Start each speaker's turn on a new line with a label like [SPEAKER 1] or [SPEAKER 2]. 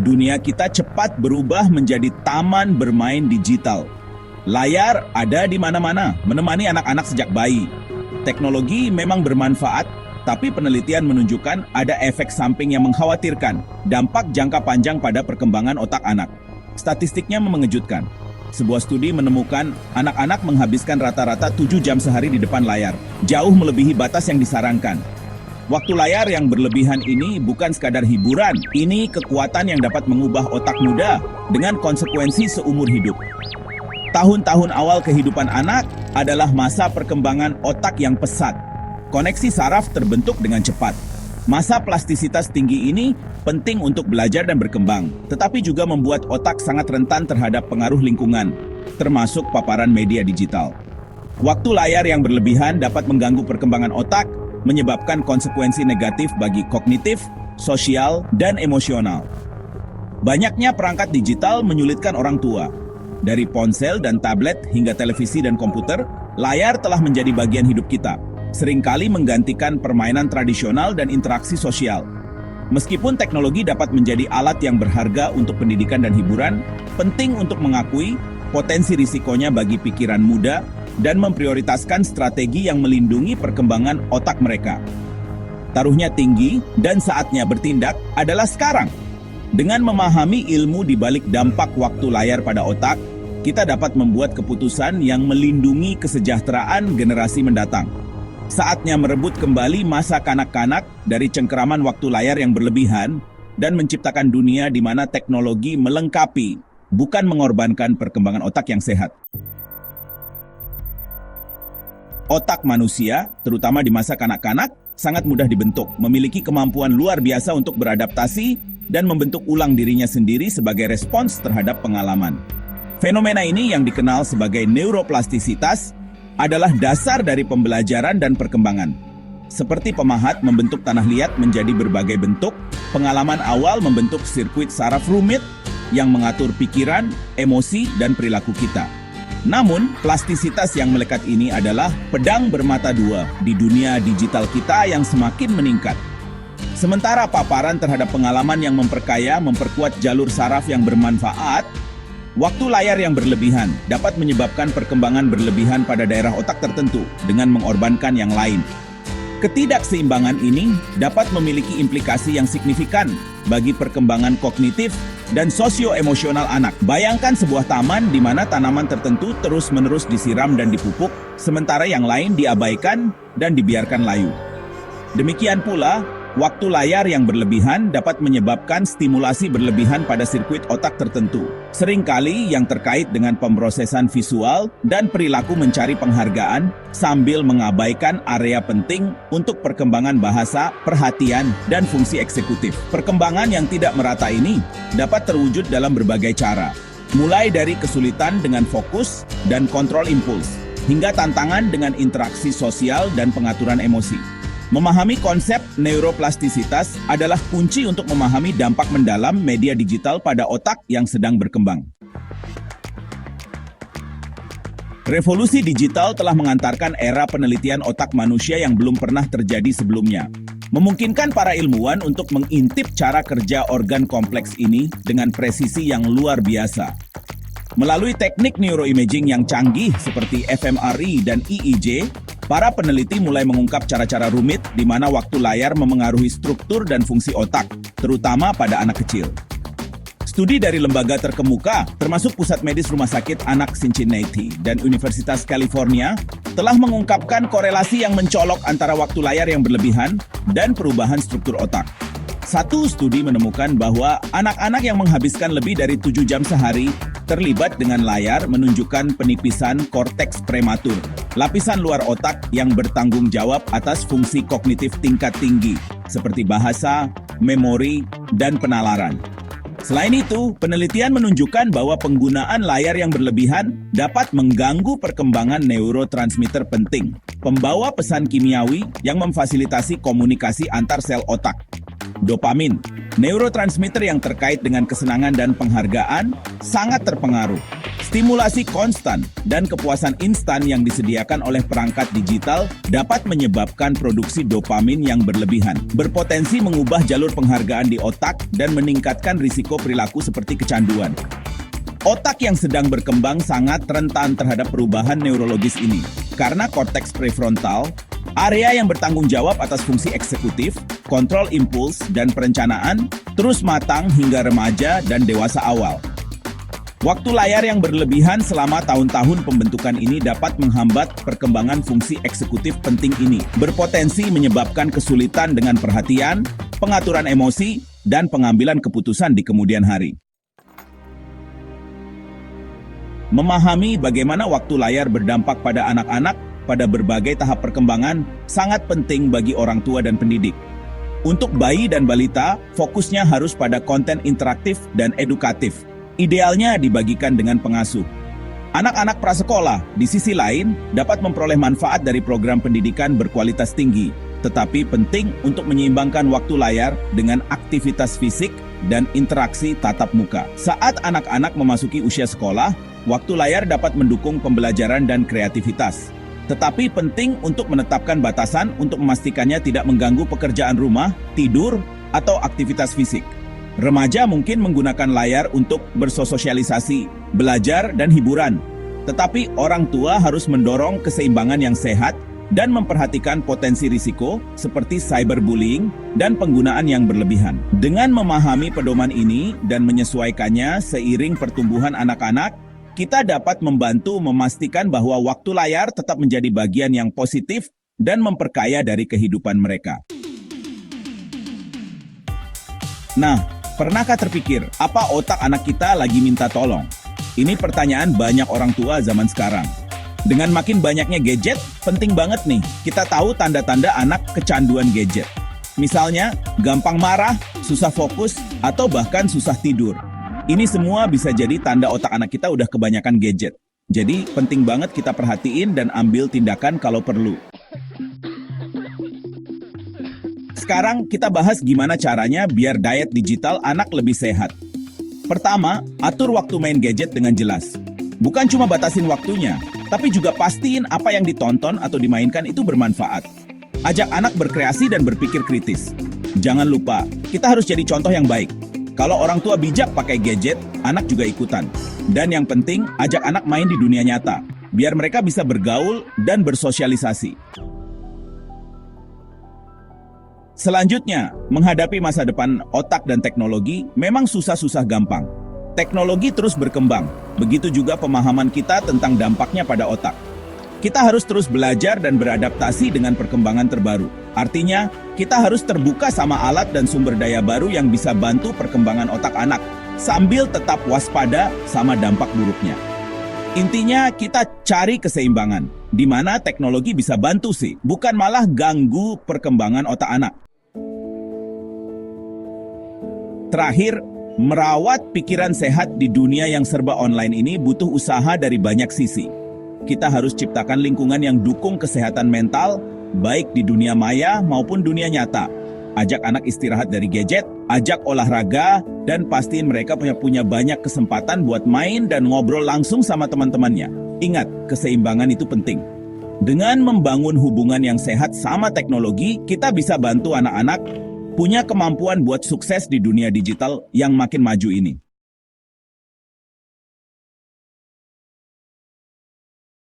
[SPEAKER 1] Dunia kita cepat berubah menjadi taman bermain digital. Layar ada di mana-mana, menemani anak-anak sejak bayi. Teknologi memang bermanfaat, tapi penelitian menunjukkan ada efek samping yang mengkhawatirkan, dampak jangka panjang pada perkembangan otak anak. Statistiknya mengejutkan. Sebuah studi menemukan anak-anak menghabiskan rata-rata 7 jam sehari di depan layar, jauh melebihi batas yang disarankan. Waktu layar yang berlebihan ini bukan sekadar hiburan, ini kekuatan yang dapat mengubah otak muda dengan konsekuensi seumur hidup. Tahun-tahun awal kehidupan anak adalah masa perkembangan otak yang pesat. Koneksi saraf terbentuk dengan cepat. Masa plastisitas tinggi ini penting untuk belajar dan berkembang, tetapi juga membuat otak sangat rentan terhadap pengaruh lingkungan, termasuk paparan media digital. Waktu layar yang berlebihan dapat mengganggu perkembangan otak, menyebabkan konsekuensi negatif bagi kognitif, sosial, dan emosional. Banyaknya perangkat digital menyulitkan orang tua. Dari ponsel dan tablet hingga televisi dan komputer, layar telah menjadi bagian hidup kita, seringkali menggantikan permainan tradisional dan interaksi sosial. Meskipun teknologi dapat menjadi alat yang berharga untuk pendidikan dan hiburan, penting untuk mengakui potensi risikonya bagi pikiran muda dan memprioritaskan strategi yang melindungi perkembangan otak mereka. Taruhnya tinggi dan saatnya bertindak adalah sekarang. Dengan memahami ilmu di balik dampak waktu layar pada otak, kita dapat membuat keputusan yang melindungi kesejahteraan generasi mendatang. Saatnya merebut kembali masa kanak-kanak dari cengkeraman waktu layar yang berlebihan dan menciptakan dunia di mana teknologi melengkapi, bukan mengorbankan perkembangan otak yang sehat. Otak manusia, terutama di masa kanak-kanak, sangat mudah dibentuk, memiliki kemampuan luar biasa untuk beradaptasi dan membentuk ulang dirinya sendiri sebagai respons terhadap pengalaman. Fenomena ini yang dikenal sebagai neuroplastisitas adalah dasar dari pembelajaran dan perkembangan. Seperti pemahat membentuk tanah liat menjadi berbagai bentuk, pengalaman awal membentuk sirkuit saraf rumit yang mengatur pikiran, emosi, dan perilaku kita. Namun, plastisitas yang melekat ini adalah pedang bermata dua di dunia digital kita yang semakin meningkat. Sementara paparan terhadap pengalaman yang memperkuat jalur saraf yang bermanfaat, waktu layar yang berlebihan dapat menyebabkan perkembangan berlebihan pada daerah otak tertentu dengan mengorbankan yang lain. Ketidakseimbangan ini dapat memiliki implikasi yang signifikan bagi perkembangan kognitif dan sosio-emosional anak. Bayangkan sebuah taman di mana tanaman tertentu terus-menerus disiram dan dipupuk, sementara yang lain diabaikan dan dibiarkan layu. Demikian pula, waktu layar yang berlebihan dapat menyebabkan stimulasi berlebihan pada sirkuit otak tertentu. Seringkali yang terkait dengan pemrosesan visual dan perilaku mencari penghargaan sambil mengabaikan area penting untuk perkembangan bahasa, perhatian, dan fungsi eksekutif. Perkembangan yang tidak merata ini dapat terwujud dalam berbagai cara, mulai dari kesulitan dengan fokus dan kontrol impuls, hingga tantangan dengan interaksi sosial dan pengaturan emosi. Memahami konsep neuroplastisitas adalah kunci untuk memahami dampak mendalam media digital pada otak yang sedang berkembang. Revolusi digital telah mengantarkan era penelitian otak manusia yang belum pernah terjadi sebelumnya, memungkinkan para ilmuwan untuk mengintip cara kerja organ kompleks ini dengan presisi yang luar biasa. Melalui teknik neuroimaging yang canggih seperti fMRI dan EEG, para peneliti mulai mengungkap cara-cara rumit di mana waktu layar memengaruhi struktur dan fungsi otak, terutama pada anak kecil. Studi dari lembaga terkemuka, termasuk Pusat Medis Rumah Sakit Anak Cincinnati dan Universitas California, telah mengungkapkan korelasi yang mencolok antara waktu layar yang berlebihan dan perubahan struktur otak. Satu studi menemukan bahwa anak-anak yang menghabiskan lebih dari 7 jam sehari terlibat dengan layar menunjukkan penipisan korteks prematur, lapisan luar otak yang bertanggung jawab atas fungsi kognitif tingkat tinggi, seperti bahasa, memori, dan penalaran. Selain itu, penelitian menunjukkan bahwa penggunaan layar yang berlebihan dapat mengganggu perkembangan neurotransmitter penting, pembawa pesan kimiawi yang memfasilitasi komunikasi antar sel otak. Dopamin, neurotransmitter yang terkait dengan kesenangan dan penghargaan, sangat terpengaruh. Stimulasi konstan dan kepuasan instan yang disediakan oleh perangkat digital dapat menyebabkan produksi dopamin yang berlebihan, berpotensi mengubah jalur penghargaan di otak dan meningkatkan risiko perilaku seperti kecanduan. Otak yang sedang berkembang sangat rentan terhadap perubahan neurologis ini, karena korteks prefrontal, area yang bertanggung jawab atas fungsi eksekutif, kontrol impuls, dan perencanaan, terus matang hingga remaja dan dewasa awal. Waktu layar yang berlebihan selama tahun-tahun pembentukan ini dapat menghambat perkembangan fungsi eksekutif penting ini, berpotensi menyebabkan kesulitan dengan perhatian, pengaturan emosi, dan pengambilan keputusan di kemudian hari. Memahami bagaimana waktu layar berdampak pada anak-anak pada berbagai tahap perkembangan sangat penting bagi orang tua dan pendidik. Untuk bayi dan balita, fokusnya harus pada konten interaktif dan edukatif. Idealnya dibagikan dengan pengasuh. Anak-anak prasekolah, di sisi lain, dapat memperoleh manfaat dari program pendidikan berkualitas tinggi, tetapi penting untuk menyeimbangkan waktu layar dengan aktivitas fisik dan interaksi tatap muka. Saat anak-anak memasuki usia sekolah, waktu layar dapat mendukung pembelajaran dan kreativitas. Tetapi penting untuk menetapkan batasan untuk memastikannya tidak mengganggu pekerjaan rumah, tidur, atau aktivitas fisik. Remaja mungkin menggunakan layar untuk bersosialisasi, belajar, dan hiburan. Tetapi orang tua harus mendorong keseimbangan yang sehat dan memperhatikan potensi risiko seperti cyberbullying dan penggunaan yang berlebihan. Dengan memahami pedoman ini dan menyesuaikannya seiring pertumbuhan anak-anak, kita dapat membantu memastikan bahwa waktu layar tetap menjadi bagian yang positif dan memperkaya dari kehidupan mereka. Nah, pernahkah terpikir, apa otak anak kita lagi minta tolong? Ini pertanyaan banyak orang tua zaman sekarang. Dengan makin banyaknya gadget, penting banget nih kita tahu tanda-tanda anak kecanduan gadget. Misalnya, gampang marah, susah fokus, atau bahkan susah tidur. Ini semua bisa jadi tanda otak anak kita udah kebanyakan gadget. Jadi, penting banget kita perhatiin dan ambil tindakan kalau perlu. Sekarang kita bahas gimana caranya biar diet digital anak lebih sehat. Pertama, atur waktu main gadget dengan jelas. Bukan cuma batasin waktunya, tapi juga pastiin apa yang ditonton atau dimainkan itu bermanfaat. Ajak anak berkreasi dan berpikir kritis. Jangan lupa, kita harus jadi contoh yang baik. Kalau orang tua bijak pakai gadget, anak juga ikutan. Dan yang penting, ajak anak main di dunia nyata, biar mereka bisa bergaul dan bersosialisasi. Selanjutnya, menghadapi masa depan otak dan teknologi memang susah-susah gampang. Teknologi terus berkembang, begitu juga pemahaman kita tentang dampaknya pada otak. Kita harus terus belajar dan beradaptasi dengan perkembangan terbaru. Artinya, kita harus terbuka sama alat dan sumber daya baru yang bisa bantu perkembangan otak anak, sambil tetap waspada sama dampak buruknya. Intinya, kita cari keseimbangan, di mana teknologi bisa bantu sih, bukan malah ganggu perkembangan otak anak. Terakhir, merawat pikiran sehat di dunia yang serba online ini butuh usaha dari banyak sisi. Kita harus ciptakan lingkungan yang dukung kesehatan mental, baik di dunia maya maupun dunia nyata. Ajak anak istirahat dari gadget, ajak olahraga, dan pastiin mereka punya banyak kesempatan buat main dan ngobrol langsung sama teman-temannya. Ingat, keseimbangan itu penting. Dengan membangun hubungan yang sehat sama teknologi, kita bisa bantu anak-anak punya kemampuan buat sukses di dunia digital yang makin maju ini.